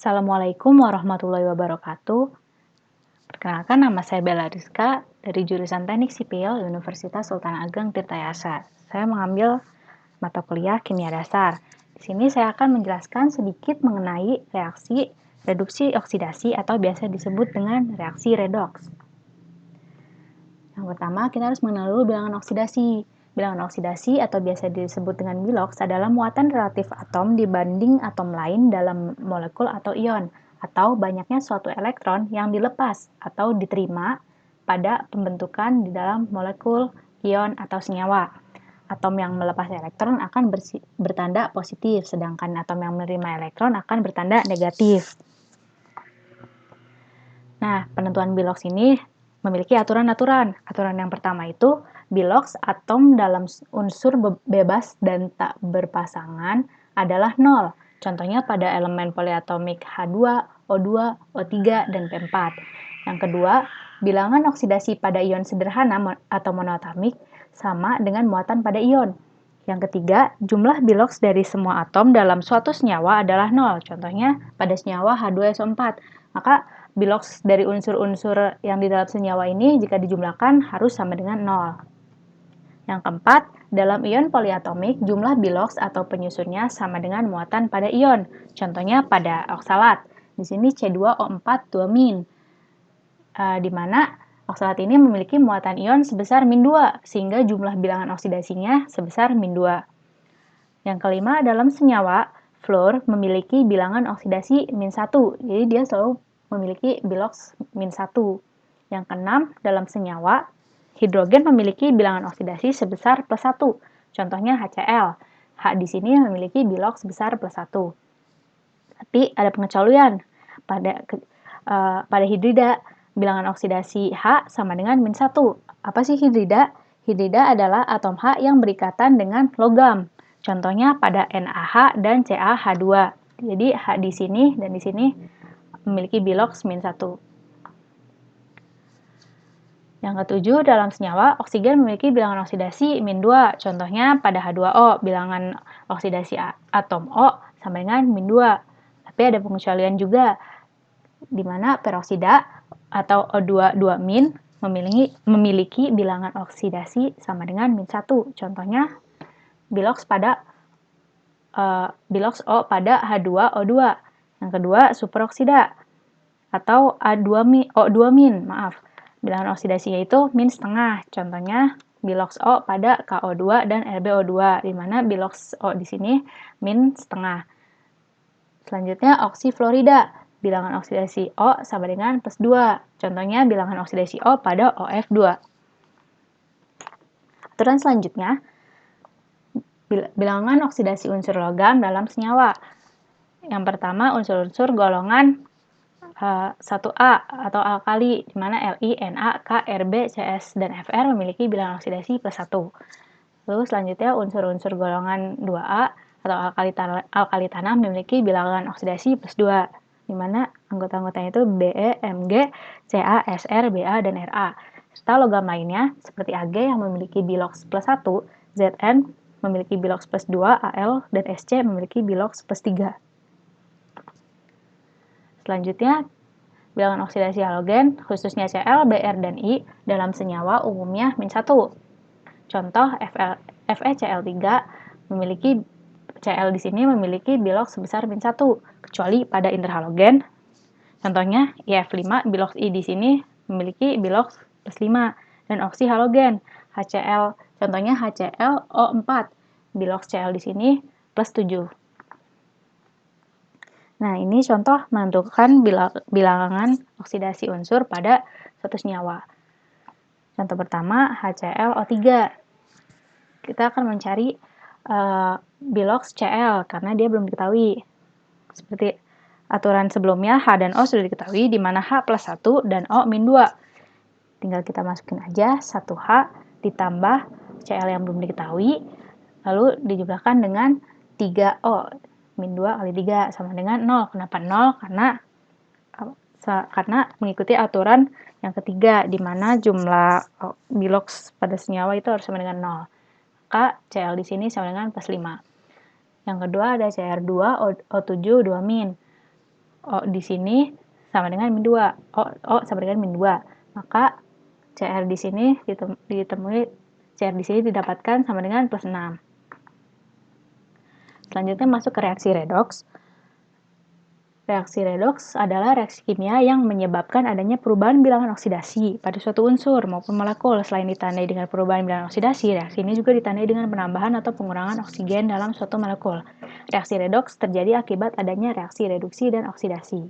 Assalamualaikum warahmatullahi wabarakatuh. Perkenalkan, nama saya Bella Rizka dari jurusan Teknik Sipil Universitas Sultan Ageng Tirtayasa. Saya mengambil mata kuliah Kimia Dasar. Di sini saya akan menjelaskan sedikit mengenai reaksi reduksi oksidasi atau biasa disebut dengan reaksi redoks. Yang pertama, kita harus mengenal dulu bilangan oksidasi. Bilangan oksidasi atau biasa disebut dengan biloks adalah muatan relatif atom dibanding atom lain dalam molekul atau ion, atau banyaknya suatu elektron yang dilepas atau diterima pada pembentukan di dalam molekul, ion, atau senyawa. Atom yang melepas elektron akan bertanda positif, sedangkan atom yang menerima elektron akan bertanda negatif. Nah, penentuan biloks ini memiliki aturan-aturan. Aturan yang pertama itu, biloks atom dalam unsur bebas dan tak berpasangan adalah 0. Contohnya pada elemen poliatomik H2, O2, O3, dan P4. Yang kedua, bilangan oksidasi pada ion sederhana atau monoatomik sama dengan muatan pada ion. Yang ketiga, jumlah biloks dari semua atom dalam suatu senyawa adalah 0. Contohnya pada senyawa H2SO4. Maka biloks dari unsur-unsur yang di dalam senyawa ini jika dijumlahkan harus sama dengan 0. Yang keempat, dalam ion poliatomik, jumlah biloks atau penyusunnya sama dengan muatan pada ion. Contohnya pada oksalat. Di sini C2O4 2-, di mana oksalat ini memiliki muatan ion sebesar -2, sehingga jumlah bilangan oksidasinya sebesar -2. Yang kelima, dalam senyawa, fluor memiliki bilangan oksidasi -1, jadi dia selalu memiliki biloks -1. Yang keenam, dalam senyawa, hidrogen memiliki bilangan oksidasi sebesar +1. Contohnya HCl. H di sini memiliki biloks sebesar +1. Tapi ada pengecualian. Pada hidrida, bilangan oksidasi H sama dengan -1. Apa sih hidrida? Hidrida adalah atom H yang berikatan dengan logam. Contohnya pada NaH dan CaH2. Jadi H di sini dan di sini memiliki biloks -1. Yang ketujuh, dalam senyawa, oksigen memiliki bilangan oksidasi -2. Contohnya pada H2O, bilangan oksidasi atom O sama dengan -2. Tapi ada pengecualian juga, di mana peroksida atau O2 2- memiliki bilangan oksidasi sama dengan -1. Contohnya biloks O pada H2O2. Yang kedua, superoksida atau O2-, bilangan oksidasinya itu -setengah. Contohnya biloks O pada KO2 dan RbO2, di mana biloks O di sini -setengah. Selanjutnya, oksifluorida. Bilangan oksidasi O sama dengan +2. Contohnya bilangan oksidasi O pada OF2. Aturan selanjutnya, bilangan oksidasi unsur logam dalam senyawa. Yang pertama, unsur-unsur golongan 1A atau alkali, di mana Li, Na, K, Rb, Cs, dan Fr memiliki bilangan oksidasi +1. Lalu selanjutnya, unsur-unsur golongan 2A atau alkali tanah memiliki bilangan oksidasi +2, di mana anggota-anggotanya itu Be, Mg, Ca, Sr, Ba, dan Ra. Serta logam lainnya, seperti Ag yang memiliki biloks +1, Zn memiliki biloks +2, Al dan Sc memiliki biloks +3. Selanjutnya, bilangan oksidasi halogen, khususnya Cl, Br, dan I, dalam senyawa umumnya -1. Contoh, FeCl3 memiliki Cl di sini memiliki biloks sebesar -1, kecuali pada interhalogen. Contohnya, IF5, biloks I di sini memiliki biloks +5, dan oksihalogen, HCl, contohnya HClO4, biloks Cl di sini +7. Nah, ini contoh menentukan bilangan oksidasi unsur pada suatu senyawa. Contoh pertama, HClO3. Kita akan mencari biloks Cl karena dia belum diketahui. Seperti aturan sebelumnya, H dan O sudah diketahui, di mana H +1 dan O -2. Tinggal kita masukin aja 1H ditambah Cl yang belum diketahui, lalu dijumlahkan dengan 3O. -2 kali 3 sama dengan 0. Kenapa 0? Karena mengikuti aturan yang ketiga, di mana jumlah biloks pada senyawa itu harus sama dengan 0. Maka Cl di sini sama dengan +5. Yang kedua ada Cr2O7 2-. O di sini sama dengan min 2. O sama dengan min 2. Maka CR di sini ditemui CR di sini didapatkan sama dengan plus 6. Selanjutnya masuk ke reaksi redoks. Reaksi redoks adalah reaksi kimia yang menyebabkan adanya perubahan bilangan oksidasi pada suatu unsur maupun molekul. Selain ditandai dengan perubahan bilangan oksidasi, reaksi ini juga ditandai dengan penambahan atau pengurangan oksigen dalam suatu molekul. Reaksi redoks terjadi akibat adanya reaksi reduksi dan oksidasi.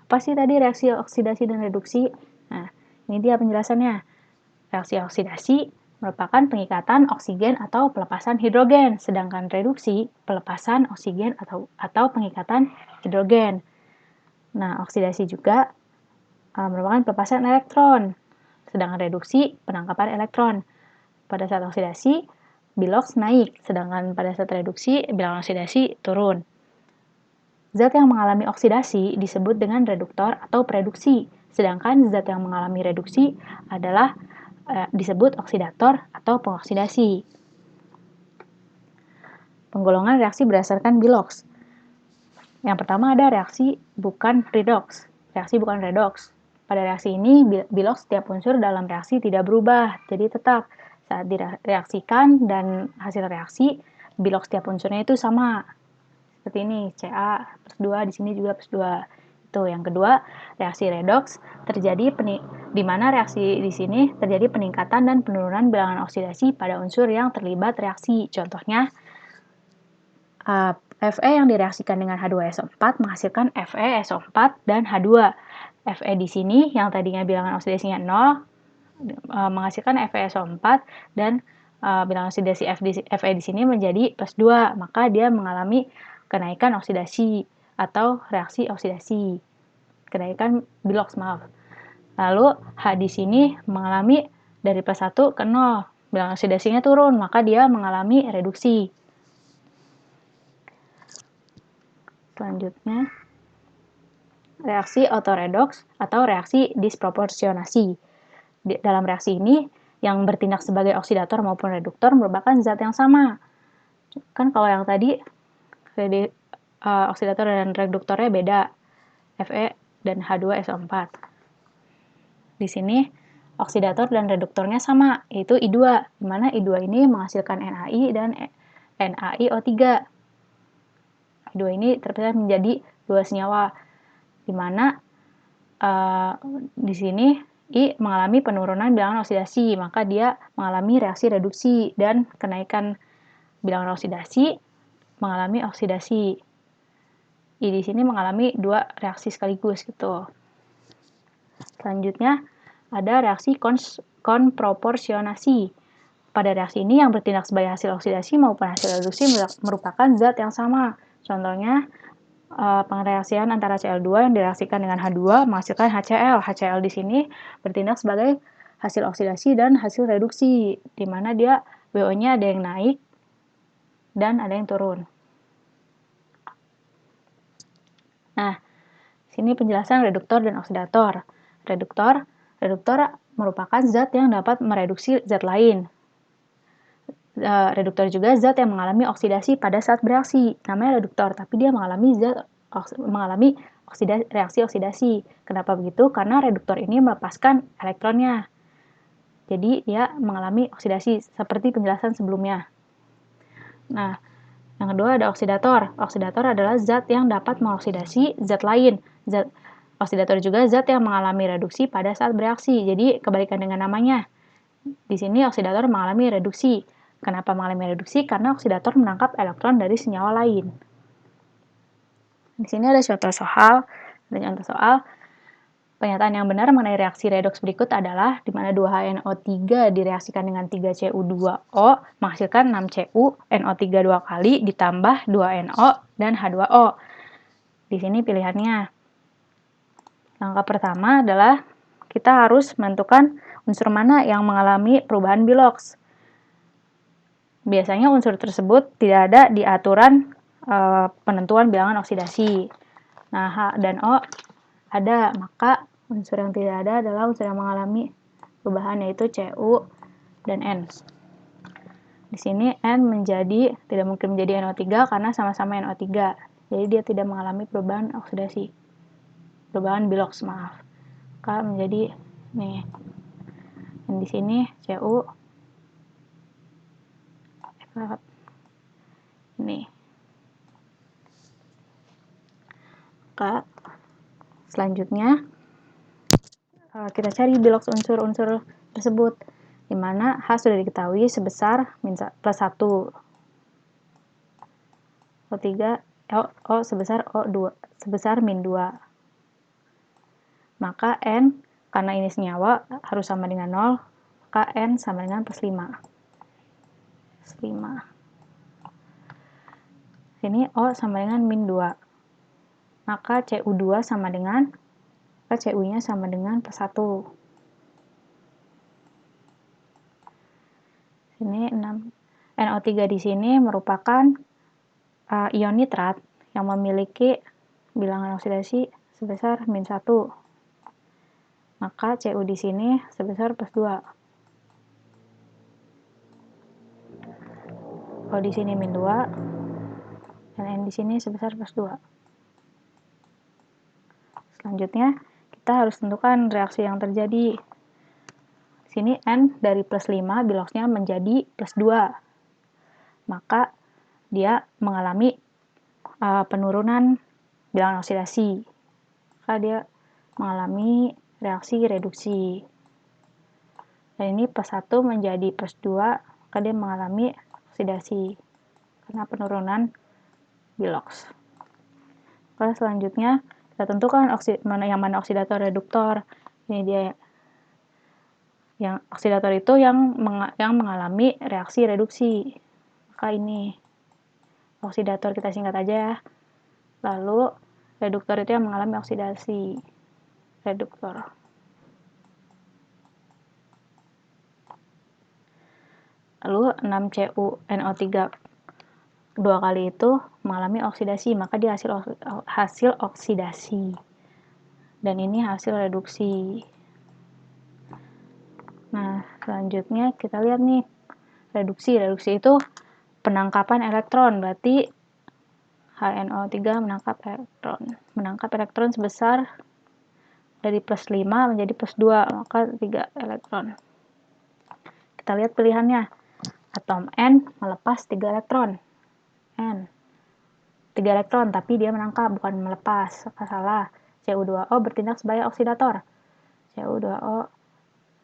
Apa sih tadi reaksi oksidasi dan reduksi? Nah, ini dia penjelasannya. Reaksi oksidasi merupakan pengikatan oksigen atau pelepasan hidrogen, sedangkan reduksi pelepasan oksigen atau pengikatan hidrogen. Nah, oksidasi juga merupakan pelepasan elektron, sedangkan reduksi penangkapan elektron. Pada saat oksidasi, biloks naik, sedangkan pada saat reduksi, bilangan oksidasi turun. Zat yang mengalami oksidasi disebut dengan reduktor atau preduksi, sedangkan zat yang mengalami reduksi adalah disebut oksidator atau pengoksidasi. Penggolongan reaksi berdasarkan biloks. Yang pertama ada reaksi bukan redoks. Reaksi bukan redoks. Pada reaksi ini, biloks setiap unsur dalam reaksi tidak berubah, jadi tetap saat direaksikan dan hasil reaksi, biloks setiap unsurnya itu sama. Seperti ini, Ca plus 2, di sini juga plus 2. Itu yang kedua, reaksi redoks terjadi di mana reaksi di sini terjadi peningkatan dan penurunan bilangan oksidasi pada unsur yang terlibat reaksi. Contohnya, Fe yang direaksikan dengan H2SO4 menghasilkan FeSO4 dan H2. Fe di sini yang tadinya bilangan oksidasinya 0 menghasilkan FeSO4 dan bilangan oksidasi Fe di sini menjadi plus 2, maka dia mengalami kenaikan oksidasi atau reaksi oksidasi. Kenaikan biloks, maaf. Lalu H di sini mengalami dari plus 1 ke 0. Bilangan oksidasinya turun, maka dia mengalami reduksi. Selanjutnya, reaksi autoredoks atau reaksi disproporsionasi. Dalam reaksi ini, yang bertindak sebagai oksidator maupun reduktor merupakan zat yang sama. Kan kalau yang tadi, oksidator dan reduktornya beda, Fe dan H2SO4. Di sini, oksidator dan reduktornya sama, yaitu I2, di mana I2 ini menghasilkan NaI dan NaIO3. I2 ini terpisah menjadi 2 senyawa, di mana di sini I mengalami penurunan bilangan oksidasi, maka dia mengalami reaksi reduksi dan kenaikan bilangan oksidasi, mengalami oksidasi. I di sini mengalami 2 reaksi sekaligus gitu. Selanjutnya ada reaksi konproporsionasi. Pada reaksi ini yang bertindak sebagai hasil oksidasi maupun hasil reduksi merupakan zat yang sama. Contohnya pengereaksian antara Cl2 yang direaksikan dengan H2 menghasilkan HCl. HCl di sini bertindak sebagai hasil oksidasi dan hasil reduksi, di mana dia WO-nya ada yang naik dan ada yang turun. Nah, sini penjelasan reduktor dan oksidator. Reduktor merupakan zat yang dapat mereduksi zat lain. Reduktor juga zat yang mengalami oksidasi pada saat bereaksi. Namanya reduktor, tapi dia mengalami reaksi oksidasi. Kenapa begitu? Karena reduktor ini melepaskan elektronnya. Jadi dia mengalami oksidasi seperti penjelasan sebelumnya. Nah, yang kedua ada oksidator. Oksidator adalah zat yang dapat mengoksidasi zat lain. Oksidator juga zat yang mengalami reduksi pada saat bereaksi. Jadi kebalikan dengan namanya. Di sini oksidator mengalami reduksi. Kenapa mengalami reduksi? Karena oksidator menangkap elektron dari senyawa lain. Di sini ada contoh soal. Pernyataan yang benar mengenai reaksi redoks berikut adalah di mana 2HNO3 direaksikan dengan 3Cu2O menghasilkan 6Cu NO3 2 kali ditambah 2NO dan H2O. Di sini pilihannya. Langkah pertama adalah kita harus menentukan unsur mana yang mengalami perubahan biloks. Biasanya unsur tersebut tidak ada di aturan penentuan bilangan oksidasi. Nah, H dan O ada, maka unsur yang tidak ada adalah unsur yang mengalami perubahan, yaitu Cu dan N. Di sini N tidak mungkin menjadi NO3 karena sama-sama NO3. Jadi dia tidak mengalami perubahan oksidasi. Perubahan bilox, maaf. Maka menjadi nih. Dan di sini Cu ini. Maka selanjutnya kita cari bilox unsur-unsur tersebut, di mana H sudah diketahui sebesar plus 1, O3, O sebesar O2, sebesar min 2. Maka N, karena ini senyawa, harus sama dengan 0, maka N sama dengan plus 5. Plus 5. Sini O sama dengan min 2. Maka Cu2 sama dengan, maka Cu-nya sama dengan plus 1. Sini 6. NO3 di sini merupakan ion nitrat yang memiliki bilangan oksidasi sebesar min 1. Maka Cu di sini sebesar plus 2. O di sini min 2 dan N di sini sebesar plus 2. Selanjutnya kita harus tentukan reaksi yang terjadi. Di sini N dari plus 5 biloxnya menjadi plus 2. Maka dia mengalami penurunan bilangan oksidasi. Maka dia mengalami reaksi reduksi. Dan ini plus 1 menjadi plus 2, maka dia mengalami oksidasi karena penurunan bilox. Maka selanjutnya kita tentukan yang mana oksidator reduktor. Ini dia, yang oksidator itu yang mengalami reaksi reduksi. Maka ini oksidator kita singkat aja ya. Lalu reduktor itu yang mengalami oksidasi. Reduktor. Lalu 6CuNO3 dua kali itu mengalami oksidasi, maka dia hasil oksidasi. Dan ini hasil reduksi. Nah, selanjutnya kita lihat nih, reduksi. Reduksi itu penangkapan elektron, berarti HNO3 menangkap elektron sebesar dari plus 5 menjadi plus 2, maka 3 elektron. Kita lihat pilihannya. Atom N melepas 3 elektron. N 3 elektron, tapi dia menangkap, bukan melepas. Salah. Cu2O bertindak sebagai oksidator. Cu2O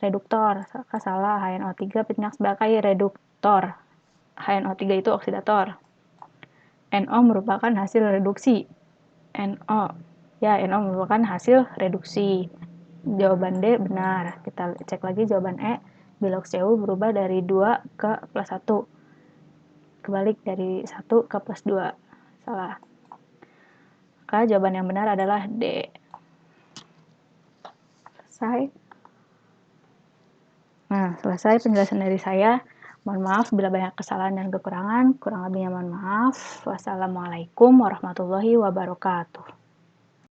reduktor. Salah. HNO3 bertindak sebagai reduktor. HNO3 itu oksidator. NO merupakan hasil reduksi. NO. Ya, NO merupakan hasil reduksi. Jawaban D benar. Kita cek lagi jawaban E. Bilox Cu berubah dari 2 ke plus 1. Kebalik dari 1 ke plus 2. Salah. Maka jawaban yang benar adalah D. Selesai. Nah, selesai penjelasan dari saya. Mohon maaf bila banyak kesalahan dan kekurangan. Kurang lebihnya mohon maaf. Wassalamualaikum warahmatullahi wabarakatuh.